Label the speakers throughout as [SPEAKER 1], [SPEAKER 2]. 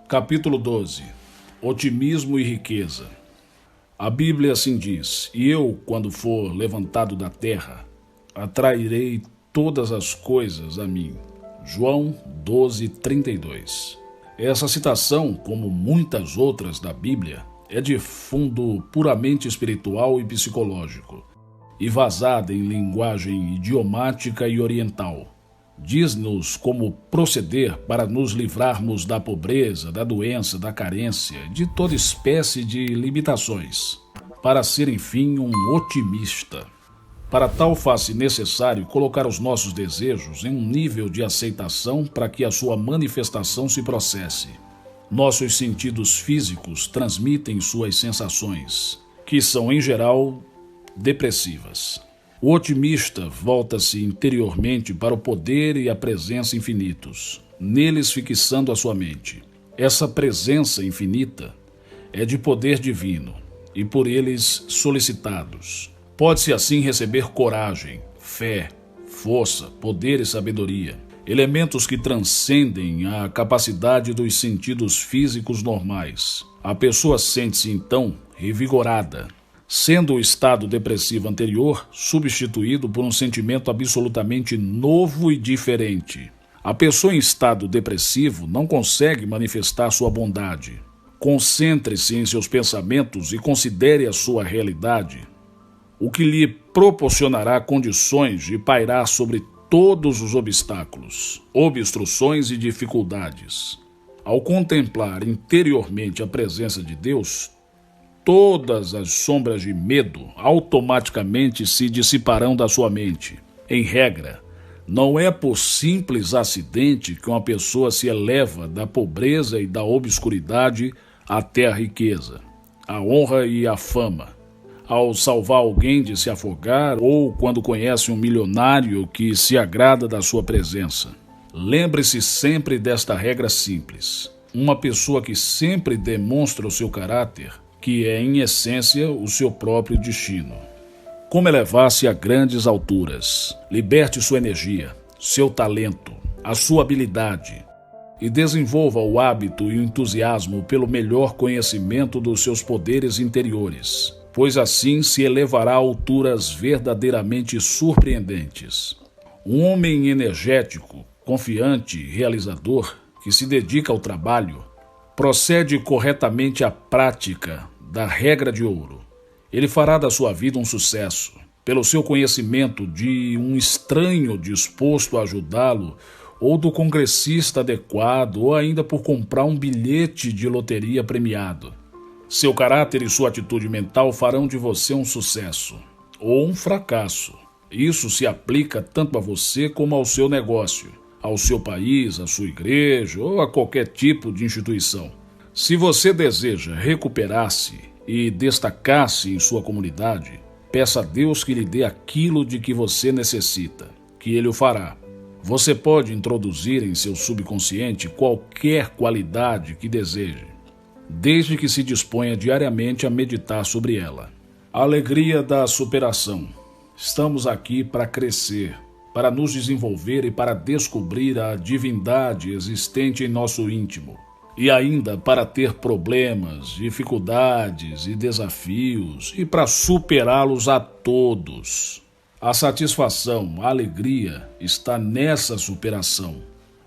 [SPEAKER 1] Capítulo 12. Otimismo e riqueza. A Bíblia assim diz: E eu, quando for levantado da terra, atrairei todas as coisas a mim. João 12:32. Essa citação, como muitas outras da Bíblia, é de fundo puramente espiritual e psicológico, e vazada em linguagem idiomática e oriental. Diz-nos como proceder para nos livrarmos da pobreza, da doença, da carência, de toda espécie de limitações, para ser, enfim, um otimista. Para tal faz-se necessário colocar os nossos desejos em um nível de aceitação para que a sua manifestação se processe. Nossos sentidos físicos transmitem suas sensações, que são, em geral, depressivas. O otimista volta-se interiormente para o poder e a presença infinitos, neles fixando a sua mente. Essa presença infinita é de poder divino e por eles solicitados. Pode-se assim receber coragem, fé, força, poder e sabedoria, elementos que transcendem a capacidade dos sentidos físicos normais. A pessoa sente-se então revigorada, sendo o estado depressivo anterior substituído por um sentimento absolutamente novo e diferente. A pessoa em estado depressivo não consegue manifestar sua bondade. Concentre-se em seus pensamentos e considere a sua realidade, o que lhe proporcionará condições de pairar sobre todos os obstáculos, obstruções e dificuldades. Ao contemplar interiormente a presença de Deus, todas as sombras de medo automaticamente se dissiparão da sua mente. Em regra, não é por simples acidente que uma pessoa se eleva da pobreza e da obscuridade até a riqueza, a honra e a fama, ao salvar alguém de se afogar ou quando conhece um milionário que se agrada da sua presença. Lembre-se sempre desta regra simples. Uma pessoa que sempre demonstra o seu caráter, que é, em essência, o seu próprio destino. Como elevar-se a grandes alturas? Liberte sua energia, seu talento, a sua habilidade e desenvolva o hábito e o entusiasmo pelo melhor conhecimento dos seus poderes interiores, pois assim se elevará a alturas verdadeiramente surpreendentes. Um homem energético, confiante e realizador, que se dedica ao trabalho, procede corretamente à prática da regra de ouro. Ele fará da sua vida um sucesso, pelo seu conhecimento de um estranho disposto a ajudá-lo, ou do congressista adequado, ou ainda por comprar um bilhete de loteria premiado. Seu caráter e sua atitude mental farão de você um sucesso, ou um fracasso. Isso se aplica tanto a você como ao seu negócio, ao seu país, à sua igreja ou a qualquer tipo de instituição. Se você deseja recuperar-se e destacar-se em sua comunidade, peça a Deus que lhe dê aquilo de que você necessita, que Ele o fará. Você pode introduzir em seu subconsciente qualquer qualidade que deseje, desde que se disponha diariamente a meditar sobre ela. A alegria da superação. Estamos aqui para crescer, para nos desenvolver e para descobrir a divindade existente em nosso íntimo. E ainda para ter problemas, dificuldades e desafios e para superá-los a todos. A satisfação, a alegria está nessa superação.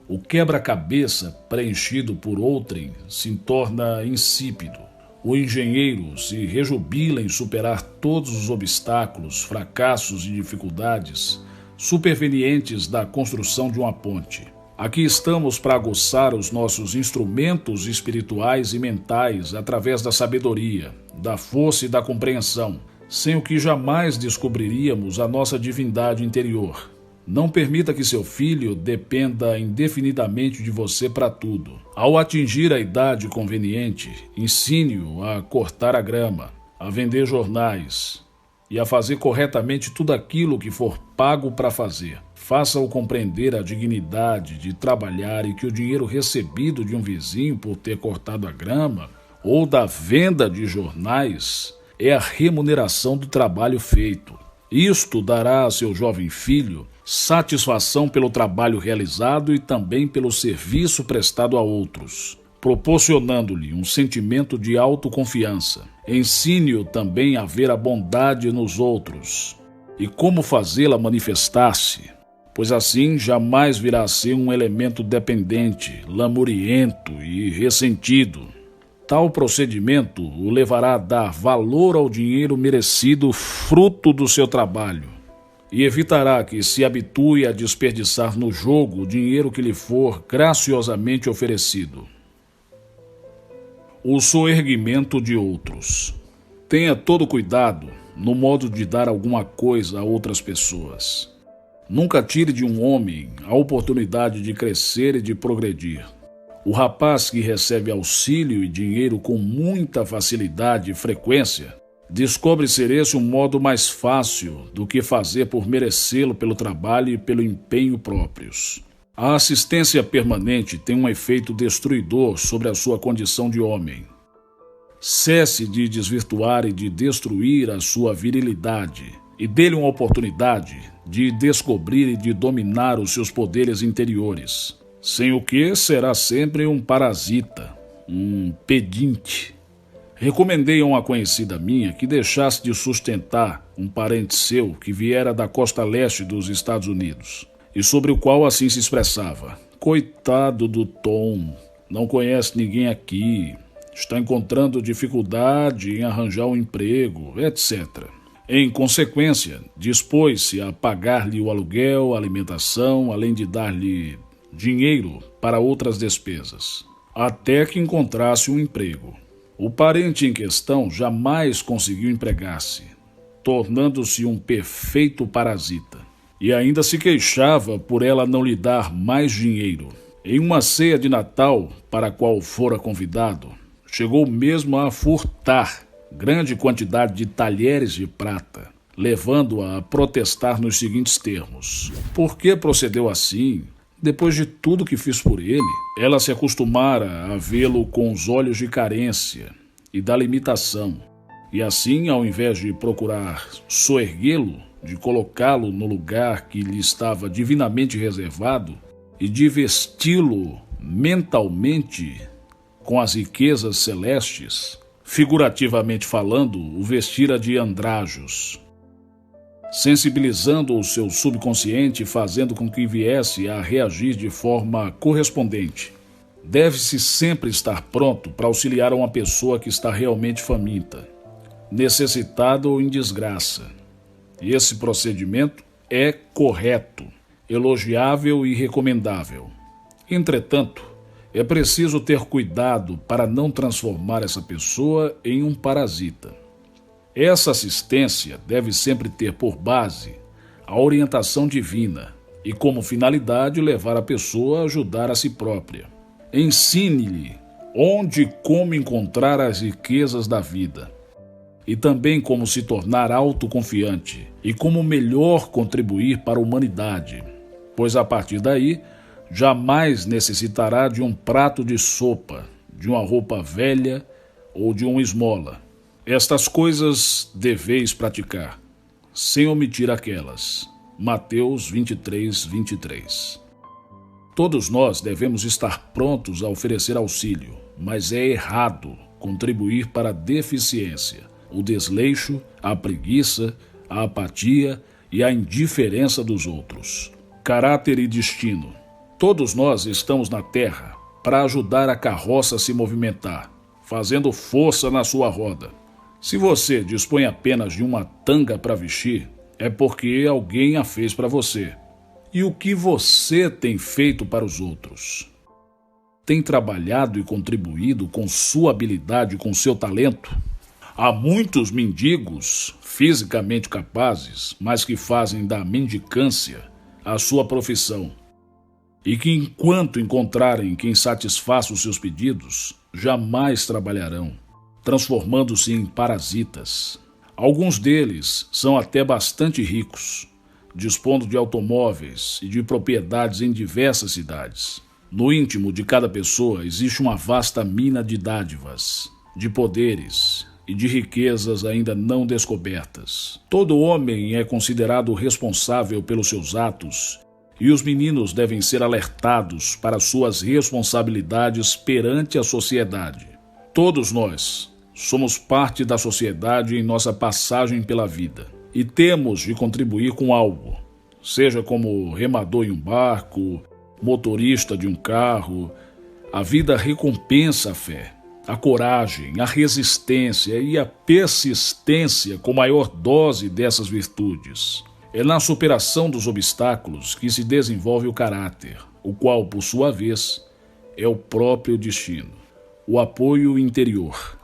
[SPEAKER 1] O quebra-cabeça preenchido por outrem se torna insípido. O engenheiro se rejubila em superar todos os obstáculos, fracassos e dificuldades supervenientes da construção de uma ponte. Aqui estamos para aguçar os nossos instrumentos espirituais e mentais através da sabedoria, da força e da compreensão, sem o que jamais descobriríamos a nossa divindade interior. Não permita que seu filho dependa indefinidamente de você para tudo. Ao atingir a idade conveniente, ensine-o a cortar a grama, a vender jornais e a fazer corretamente tudo aquilo que for pago para fazer. Faça-o compreender a dignidade de trabalhar e que o dinheiro recebido de um vizinho por ter cortado a grama ou da venda de jornais é a remuneração do trabalho feito. Isto dará a seu jovem filho satisfação pelo trabalho realizado e também pelo serviço prestado a outros. proporcionando-lhe um sentimento de autoconfiança. Ensine-o também a ver a bondade nos outros e como fazê-la manifestar-se, pois assim jamais virá a ser um elemento dependente, lamuriento e ressentido. Tal procedimento o levará a dar valor ao dinheiro merecido, fruto do seu trabalho, e evitará que se habitue a desperdiçar no jogo o dinheiro que lhe for graciosamente oferecido. O soerguimento de outros. Tenha todo cuidado no modo de dar alguma coisa a outras pessoas. Nunca tire de um homem a oportunidade de crescer e de progredir. O rapaz que recebe auxílio e dinheiro com muita facilidade e frequência descobre ser esse um modo mais fácil do que fazer por merecê-lo pelo trabalho e pelo empenho próprios. A assistência permanente tem um efeito destruidor sobre a sua condição de homem. Cesse de desvirtuar e de destruir a sua virilidade e dê-lhe uma oportunidade de descobrir e de dominar os seus poderes interiores, sem o que será sempre um parasita, um pedinte. Recomendei a uma conhecida minha que deixasse de sustentar um parente seu que viera da costa leste dos Estados Unidos e sobre o qual assim se expressava: coitado do Tom, não conhece ninguém aqui, está encontrando dificuldade em arranjar um emprego, etc. Em consequência, dispôs-se a pagar-lhe o aluguel, a alimentação, além de dar-lhe dinheiro para outras despesas, até que encontrasse um emprego. O parente em questão jamais conseguiu empregar-se, tornando-se um perfeito parasita, e ainda se queixava por ela não lhe dar mais dinheiro. Em uma ceia de Natal, para a qual fora convidado, chegou mesmo a furtar grande quantidade de talheres de prata, levando-a a protestar nos seguintes termos: por que procedeu assim? Depois de tudo que fiz por ele, ela se acostumara a vê-lo com os olhos de carência e da limitação, e assim, ao invés de procurar soerguê-lo, de colocá-lo no lugar que lhe estava divinamente reservado e de vesti-lo mentalmente com as riquezas celestes, figurativamente falando, o vestira de andrajos, sensibilizando o seu subconsciente e fazendo com que viesse a reagir de forma correspondente. Deve-se sempre estar pronto para auxiliar uma pessoa que está realmente faminta, necessitada ou em desgraça. E esse procedimento é correto, elogiável e recomendável. Entretanto, é preciso ter cuidado para não transformar essa pessoa em um parasita. Essa assistência deve sempre ter por base a orientação divina e como finalidade levar a pessoa a ajudar a si própria. Ensine-lhe onde e como encontrar as riquezas da vida e também como se tornar autoconfiante e como melhor contribuir para a humanidade, pois a partir daí jamais necessitará de um prato de sopa, de uma roupa velha ou de uma esmola. Estas coisas deveis praticar, sem omitir aquelas. Mateus 23, 23. Todos nós devemos estar prontos a oferecer auxílio, mas é errado contribuir para a deficiência, o desleixo, a preguiça, a apatia e a indiferença dos outros. Caráter e destino. Todos nós estamos na Terra para ajudar a carroça a se movimentar, fazendo força na sua roda. Se você dispõe apenas de uma tanga para vestir, é porque alguém a fez para você. E o que você tem feito para os outros? Tem trabalhado e contribuído com sua habilidade, com seu talento? Há muitos mendigos fisicamente capazes, mas que fazem da mendicância a sua profissão. E que, enquanto encontrarem quem satisfaça os seus pedidos, jamais trabalharão, transformando-se em parasitas. Alguns deles são até bastante ricos, dispondo de automóveis e de propriedades em diversas cidades. No íntimo de cada pessoa existe uma vasta mina de dádivas, de poderes e de riquezas ainda não descobertas. Todo homem é considerado responsável pelos seus atos e os meninos devem ser alertados para suas responsabilidades perante a sociedade. Todos nós somos parte da sociedade em nossa passagem pela vida e temos de contribuir com algo, seja como remador em um barco, motorista de um carro. A vida recompensa a fé, a coragem, a resistência e a persistência com maior dose dessas virtudes. É na superação dos obstáculos que se desenvolve o caráter, o qual, por sua vez, é o próprio destino. O apoio interior.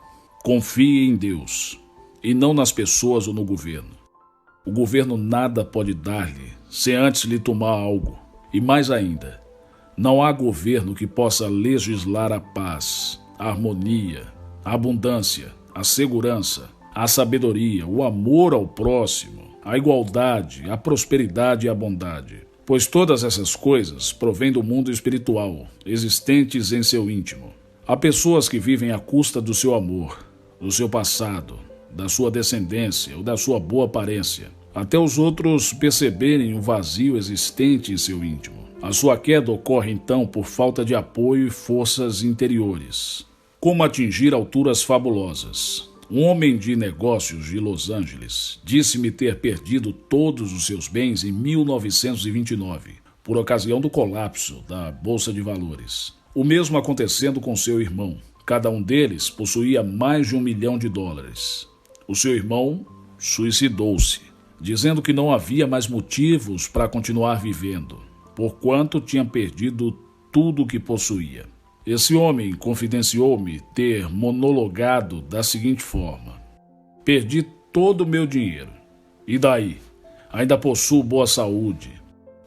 [SPEAKER 1] Confie em Deus, e não nas pessoas ou no governo. O governo nada pode dar-lhe, sem antes lhe tomar algo. E mais ainda, não há governo que possa legislar a paz, a harmonia, a abundância, a segurança, a sabedoria, o amor ao próximo, a igualdade, a prosperidade e a bondade. Pois todas essas coisas provêm do mundo espiritual, existentes em seu íntimo. Há pessoas que vivem à custa do seu amor, do seu passado, da sua descendência ou da sua boa aparência, até os outros perceberem o vazio existente em seu íntimo. A sua queda ocorre então por falta de apoio e forças interiores. Como atingir alturas fabulosas? Um homem de negócios de Los Angeles disse-me ter perdido todos os seus bens em 1929, por ocasião do colapso da Bolsa de Valores. O mesmo acontecendo com seu irmão. Cada um deles possuía mais de $1 milhão. O seu irmão suicidou-se, dizendo que não havia mais motivos para continuar vivendo, porquanto tinha perdido tudo o que possuía. Esse homem confidenciou-me ter monologado da seguinte forma: perdi todo o meu dinheiro. E daí? Ainda possuo boa saúde,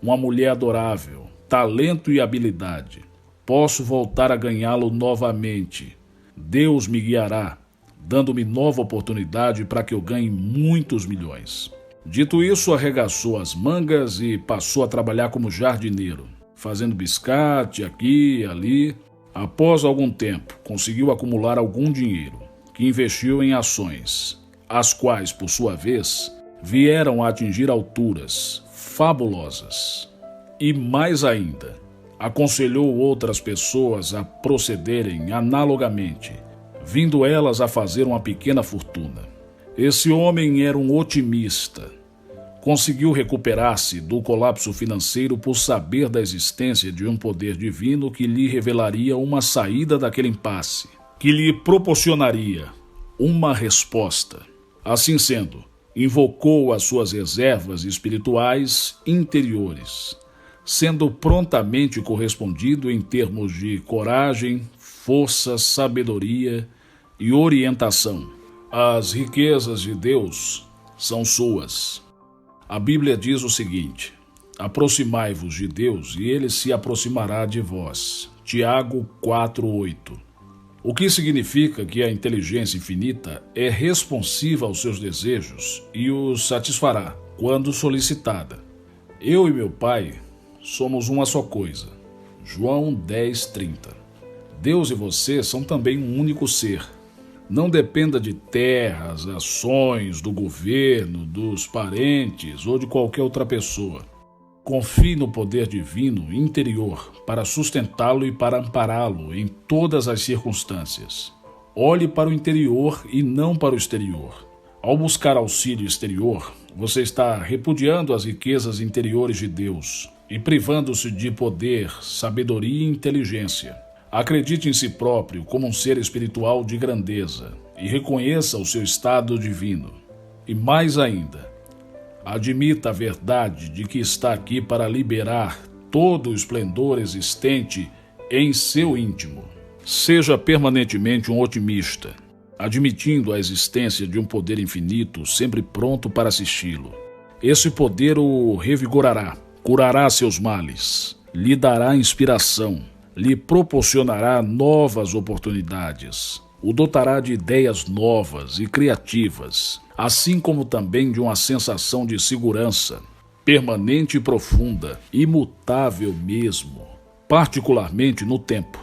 [SPEAKER 1] uma mulher adorável, talento e habilidade. Posso voltar a ganhá-lo novamente. Deus me guiará, dando-me nova oportunidade para que eu ganhe muitos milhões. Dito isso, arregaçou as mangas e passou a trabalhar como jardineiro, fazendo biscate aqui e ali. Após algum tempo, conseguiu acumular algum dinheiro, que investiu em ações, as quais, por sua vez, vieram a atingir alturas fabulosas. E mais ainda, aconselhou outras pessoas a procederem analogamente, vindo elas a fazer uma pequena fortuna. Esse homem era um otimista. Conseguiu recuperar-se do colapso financeiro por saber da existência de um poder divino que lhe revelaria uma saída daquele impasse, que lhe proporcionaria uma resposta. Assim sendo, invocou as suas reservas espirituais interiores, sendo prontamente correspondido em termos de coragem, força, sabedoria e orientação. As riquezas de Deus são suas. A Bíblia diz o seguinte: aproximai-vos de Deus e ele se aproximará de vós. Tiago 4:8. O que significa que a inteligência infinita é responsiva aos seus desejos e os satisfará quando solicitada. Eu e meu Pai somos uma só coisa. João 10:30. Deus e você são também um único ser. Não dependa de terras, ações, do governo, dos parentes ou de qualquer outra pessoa. Confie no poder divino interior para sustentá-lo e para ampará-lo em todas as circunstâncias. Olhe para o interior e não para o exterior. Ao buscar auxílio exterior, você está repudiando as riquezas interiores de Deus e privando-se de poder, sabedoria e inteligência. Acredite em si próprio como um ser espiritual de grandeza e reconheça o seu estado divino. E mais ainda, admita a verdade de que está aqui para liberar todo o esplendor existente em seu íntimo. Seja permanentemente um otimista, admitindo a existência de um poder infinito sempre pronto para assisti-lo. Esse poder o revigorará, curará seus males, lhe dará inspiração, lhe proporcionará novas oportunidades, o dotará de ideias novas e criativas, assim como também de uma sensação de segurança, permanente e profunda, imutável mesmo, particularmente no tempo.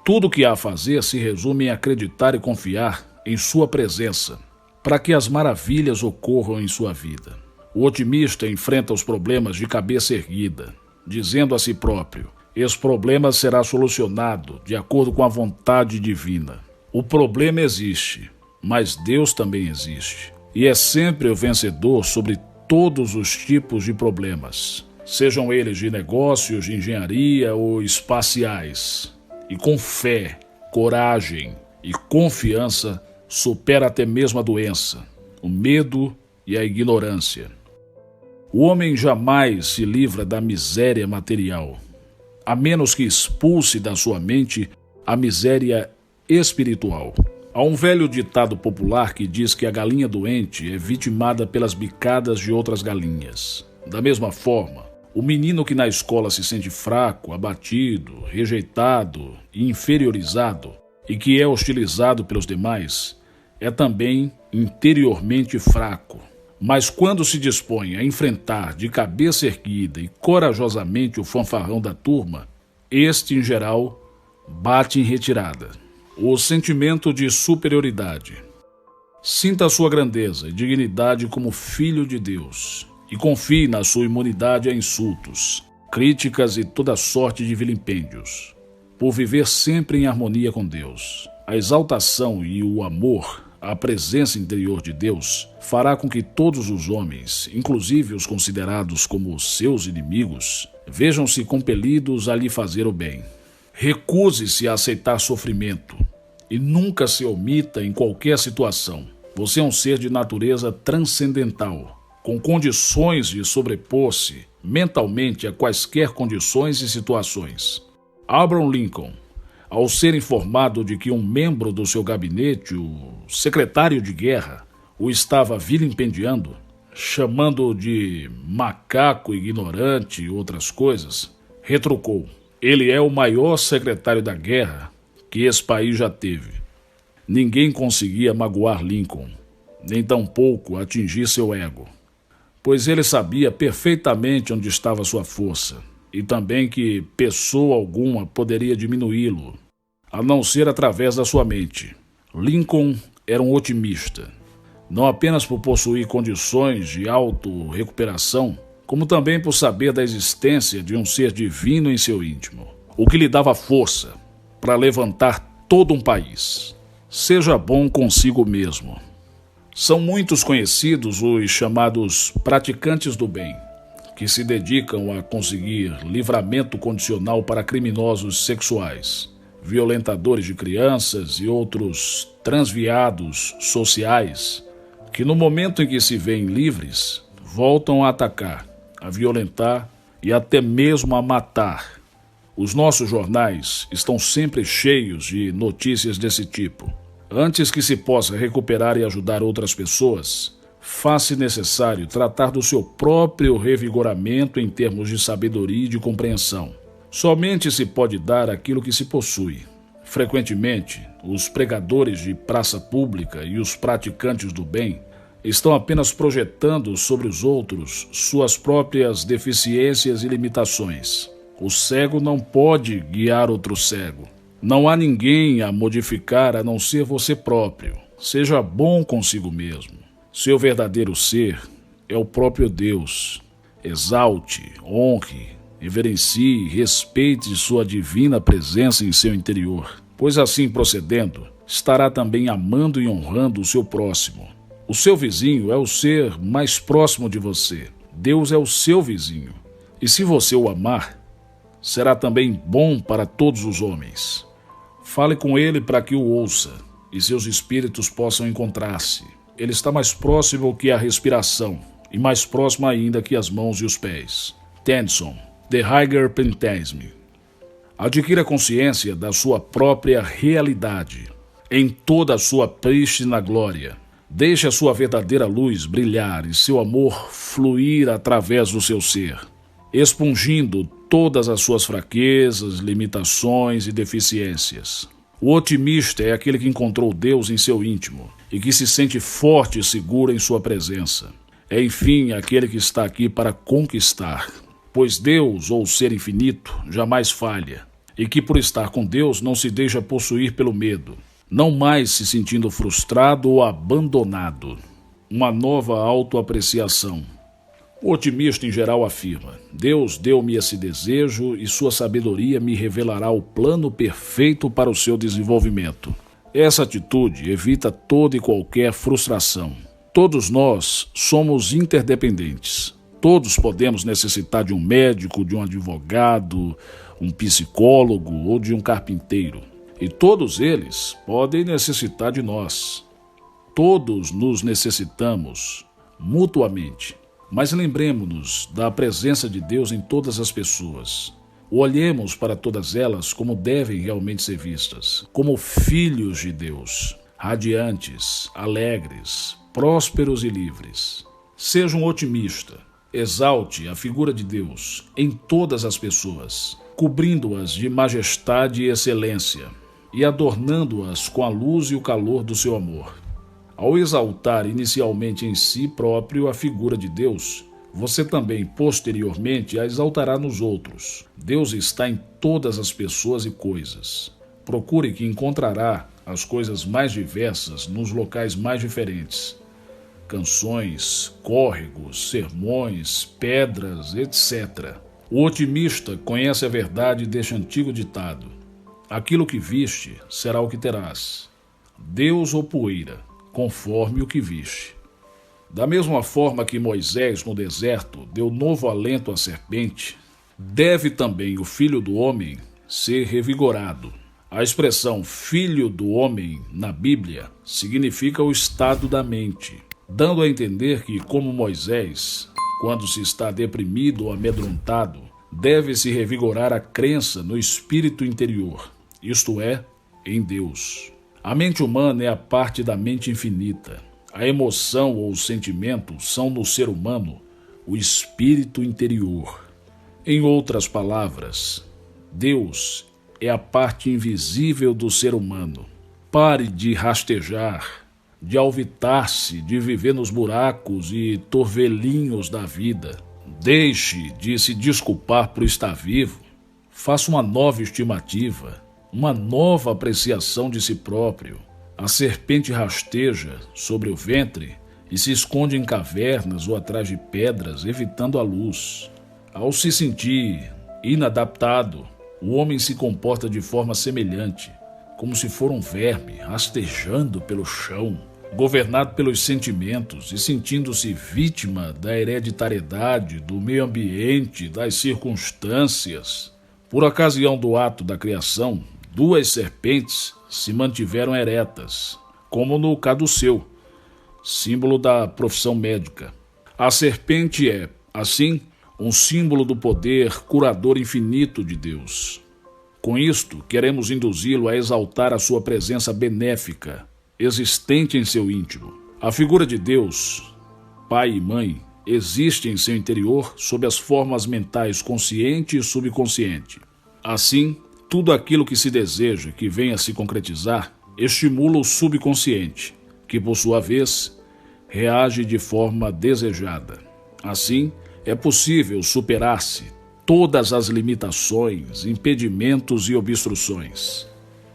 [SPEAKER 1] Tudo o que há a fazer se resume em acreditar e confiar em sua presença, para que as maravilhas ocorram em sua vida. O otimista enfrenta os problemas de cabeça erguida, dizendo a si próprio: esse problema será solucionado de acordo com a vontade divina. O problema existe, mas Deus também existe. E é sempre o vencedor sobre todos os tipos de problemas, sejam eles de negócios, de engenharia ou espaciais. E com fé, coragem e confiança, supera até mesmo a doença, o medo e a ignorância. O homem jamais se livra da miséria material, a menos que expulse da sua mente a miséria espiritual. Há um velho ditado popular que diz que a galinha doente é vitimada pelas bicadas de outras galinhas. Da mesma forma, o menino que na escola se sente fraco, abatido, rejeitado e inferiorizado e que é hostilizado pelos demais, é também interiormente fraco. Mas quando se dispõe a enfrentar de cabeça erguida e corajosamente o fanfarrão da turma, este, em geral, bate em retirada. O sentimento de superioridade. Sinta a sua grandeza e dignidade como filho de Deus e confie na sua imunidade a insultos, críticas e toda sorte de vilipêndios, por viver sempre em harmonia com Deus. A exaltação e o amor à presença interior de Deus fará com que todos os homens, inclusive os considerados como seus inimigos, vejam-se compelidos a lhe fazer o bem. Recuse-se a aceitar sofrimento e nunca se omita em qualquer situação. Você é um ser de natureza transcendental, com condições de sobrepor-se mentalmente a quaisquer condições e situações. Abraham Lincoln, ao ser informado de que um membro do seu gabinete, o secretário de guerra, o estava vilipendiando, chamando-o de macaco ignorante e outras coisas, retrucou: ele é o maior secretário da guerra que esse país já teve. Ninguém conseguia magoar Lincoln, nem tampouco atingir seu ego, pois ele sabia perfeitamente onde estava sua força, e também que pessoa alguma poderia diminuí-lo, a não ser através da sua mente. Lincoln era um otimista, não apenas por possuir condições de auto-recuperação, como também por saber da existência de um ser divino em seu íntimo, o que lhe dava força para levantar todo um país. Seja bom consigo mesmo. São muitos conhecidos os chamados praticantes do bem, que se dedicam a conseguir livramento condicional para criminosos sexuais, violentadores de crianças e outros transviados sociais, que no momento em que se veem livres, voltam a atacar, a violentar e até mesmo a matar. Os nossos jornais estão sempre cheios de notícias desse tipo. Antes que se possa recuperar e ajudar outras pessoas, faz-se necessário tratar do seu próprio revigoramento em termos de sabedoria e de compreensão. Somente se pode dar aquilo que se possui. Frequentemente, os pregadores de praça pública e os praticantes do bem estão apenas projetando sobre os outros suas próprias deficiências e limitações. O cego não pode guiar outro cego. Não há ninguém a modificar a não ser você próprio. Seja bom consigo mesmo. Seu verdadeiro ser é o próprio Deus. Exalte, honre, reverencie e respeite sua divina presença em seu interior, pois assim procedendo, estará também amando e honrando o seu próximo. O seu vizinho é o ser mais próximo de você. Deus é o seu vizinho. E se você o amar, será também bom para todos os homens. Fale com ele para que o ouça e seus espíritos possam encontrar-se. Ele está mais próximo que a respiração e mais próximo ainda que as mãos e os pés. Tennyson, The Higher Phantasm. Adquira consciência da sua própria realidade em toda a sua prístina glória. Deixe a sua verdadeira luz brilhar e seu amor fluir através do seu ser, expungindo todas as suas fraquezas, limitações e deficiências. O otimista é aquele que encontrou Deus em seu íntimo e que se sente forte e seguro em sua presença. É, enfim, aquele que está aqui para conquistar, pois Deus, ou o ser infinito, jamais falha, e que por estar com Deus não se deixa possuir pelo medo, não mais se sentindo frustrado ou abandonado. Uma nova autoapreciação. O otimista em geral afirma: Deus deu-me esse desejo e sua sabedoria me revelará o plano perfeito para o seu desenvolvimento. Essa atitude evita toda e qualquer frustração. Todos nós somos interdependentes. Todos podemos necessitar de um médico, de um advogado, um psicólogo ou de um carpinteiro. E todos eles podem necessitar de nós. Todos nos necessitamos mutuamente. Mas lembremos-nos da presença de Deus em todas as pessoas. Olhemos para todas elas como devem realmente ser vistas, como filhos de Deus, radiantes, alegres, prósperos e livres. Seja um otimista. Exalte a figura de Deus em todas as pessoas, cobrindo-as de majestade e excelência e adornando-as com a luz e o calor do seu amor. Ao exaltar inicialmente em si próprio a figura de Deus, você também posteriormente a exaltará nos outros. Deus está em todas as pessoas e coisas. Procure que encontrará as coisas mais diversas nos locais mais diferentes. Canções, córregos, sermões, pedras, etc. O otimista conhece a verdade deste antigo ditado: aquilo que viste será o que terás. Deus ou poeira, conforme o que viste. Da mesma forma que Moisés no deserto deu novo alento à serpente, deve também o Filho do Homem ser revigorado. A expressão Filho do Homem na Bíblia significa o estado da mente, dando a entender que, como Moisés, quando se está deprimido ou amedrontado, deve-se revigorar a crença no espírito interior, isto é, em Deus. A mente humana é a parte da mente infinita. A emoção ou o sentimento são no ser humano o espírito interior. Em outras palavras, Deus é a parte invisível do ser humano. Pare de rastejar, de alvitar-se, de viver nos buracos e torvelinhos da vida. Deixe de se desculpar por estar vivo. Faça uma nova estimativa, uma nova apreciação de si próprio. A serpente rasteja sobre o ventre e se esconde em cavernas ou atrás de pedras, evitando a luz. Ao se sentir inadaptado, o homem se comporta de forma semelhante, como se for um verme rastejando pelo chão, governado pelos sentimentos e sentindo-se vítima da hereditariedade, do meio ambiente, das circunstâncias. Por ocasião do ato da criação, 2 serpentes se mantiveram eretas, como no caduceu, símbolo da profissão médica. A serpente é, assim, um símbolo do poder curador infinito de Deus. Com isto, queremos induzi-lo a exaltar a sua presença benéfica, existente em seu íntimo. A figura de Deus, Pai e Mãe, existe em seu interior sob as formas mentais consciente e subconsciente. Assim, tudo aquilo que se deseja que venha a se concretizar estimula o subconsciente, que por sua vez reage de forma desejada. Assim, é possível superar-se todas as limitações, impedimentos e obstruções.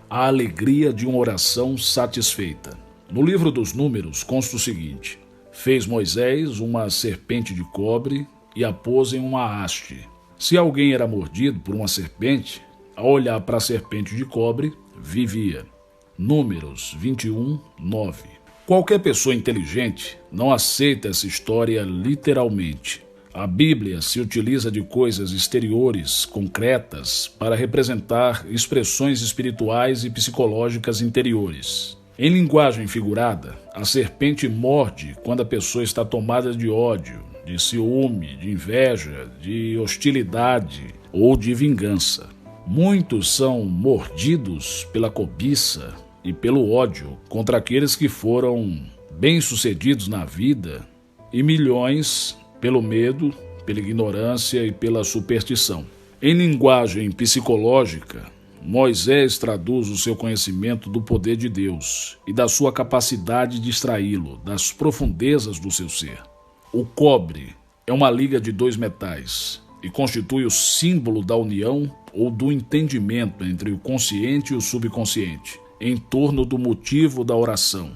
[SPEAKER 1] A alegria de uma oração satisfeita. No livro dos Números consta o seguinte: fez Moisés uma serpente de cobre e a pôs em uma haste. Se alguém era mordido por uma serpente, ao olhar para a serpente de cobre, vivia. Números 21, 9. Qualquer pessoa inteligente não aceita essa história literalmente. A Bíblia se utiliza de coisas exteriores, concretas, para representar expressões espirituais e psicológicas interiores. Em linguagem figurada, a serpente morde quando a pessoa está tomada de ódio, de ciúme, de inveja, de hostilidade ou de vingança. Muitos são mordidos pela cobiça e pelo ódio contra aqueles que foram bem-sucedidos na vida, e milhões pelo medo, pela ignorância e pela superstição. Em linguagem psicológica, Moisés traduz o seu conhecimento do poder de Deus e da sua capacidade de extraí-lo das profundezas do seu ser. O cobre é uma liga de 2 metais e constitui o símbolo da união ou do entendimento entre o consciente e o subconsciente, em torno do motivo da oração.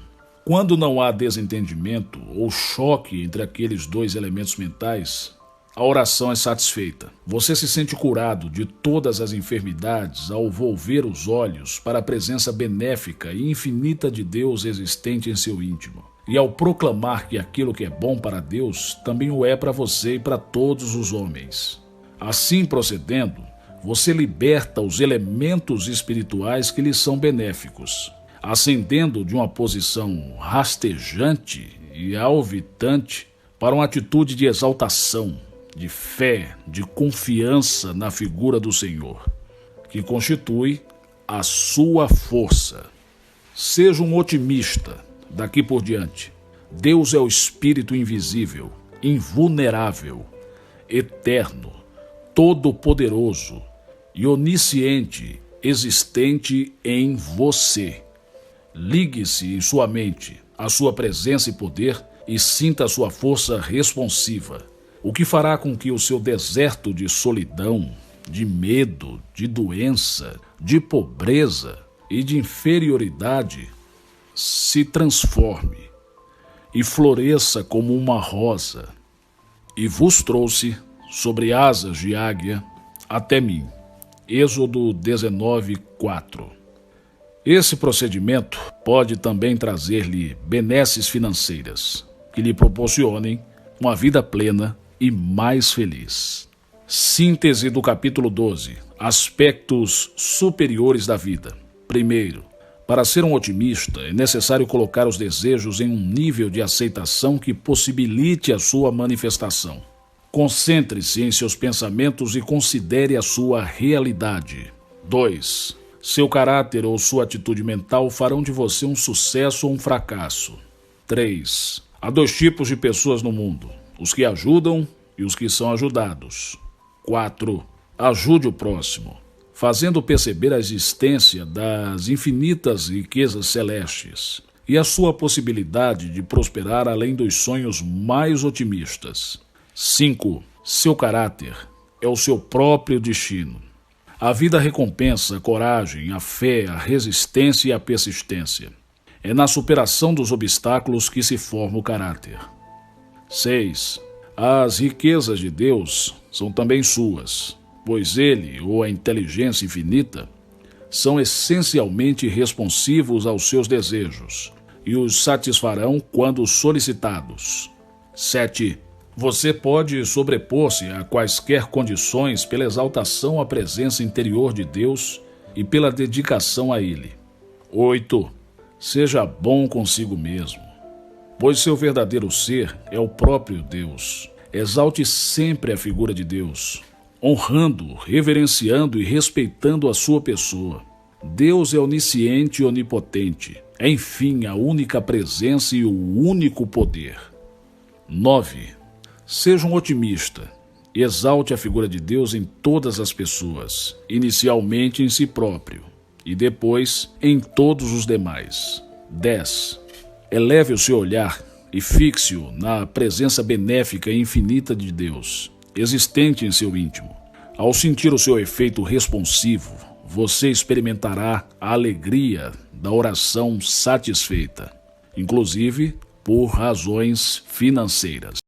[SPEAKER 1] Quando não há desentendimento ou choque entre aqueles dois elementos mentais, a oração é satisfeita. Você se sente curado de todas as enfermidades ao volver os olhos para a presença benéfica e infinita de Deus existente em seu íntimo. E ao proclamar que aquilo que é bom para Deus também o é para você e para todos os homens. Assim procedendo, você liberta os elementos espirituais que lhe são benéficos, ascendendo de uma posição rastejante e alvitante para uma atitude de exaltação, de fé, de confiança na figura do Senhor, que constitui a sua força. Seja um otimista daqui por diante. Deus é o Espírito invisível, invulnerável, eterno, todo-poderoso e onisciente, existente em você. Ligue-se em sua mente à sua presença e poder e sinta a sua força responsiva, o que fará com que o seu deserto de solidão, de medo, de doença, de pobreza e de inferioridade se transforme e floresça como uma rosa. E vos trouxe sobre asas de águia até mim. Êxodo 19:4. Esse procedimento pode também trazer-lhe benesses financeiras, que lhe proporcionem uma vida plena e mais feliz. Síntese do capítulo 12. Aspectos superiores da vida. Primeiro, para ser um otimista, é necessário colocar os desejos em um nível de aceitação que possibilite a sua manifestação. Concentre-se em seus pensamentos e considere a sua realidade. 2. Seu caráter ou sua atitude mental farão de você um sucesso ou um fracasso. 3. Há dois tipos de pessoas no mundo: os que ajudam e os que são ajudados. 4. Ajude o próximo, fazendo perceber a existência das infinitas riquezas celestes e a sua possibilidade de prosperar além dos sonhos mais otimistas. 5. Seu caráter é o seu próprio destino. A vida recompensa a coragem, a fé, a resistência e a persistência. É na superação dos obstáculos que se forma o caráter. 6. As riquezas de Deus são também suas, pois Ele, ou a inteligência infinita, são essencialmente responsivos aos seus desejos e os satisfarão quando solicitados. 7. Você pode sobrepor-se a quaisquer condições pela exaltação à presença interior de Deus e pela dedicação a Ele. 8. Seja bom consigo mesmo, pois seu verdadeiro ser é o próprio Deus. Exalte sempre a figura de Deus, honrando, reverenciando e respeitando a sua pessoa. Deus é onisciente e onipotente, é enfim a única presença e o único poder. 9. Seja um otimista. Exalte a figura de Deus em todas as pessoas, inicialmente em si próprio e depois em todos os demais. 10. Eleve o seu olhar e fixe-o na presença benéfica e infinita de Deus, existente em seu íntimo. Ao sentir o seu efeito responsivo, você experimentará a alegria da oração satisfeita, inclusive por razões financeiras.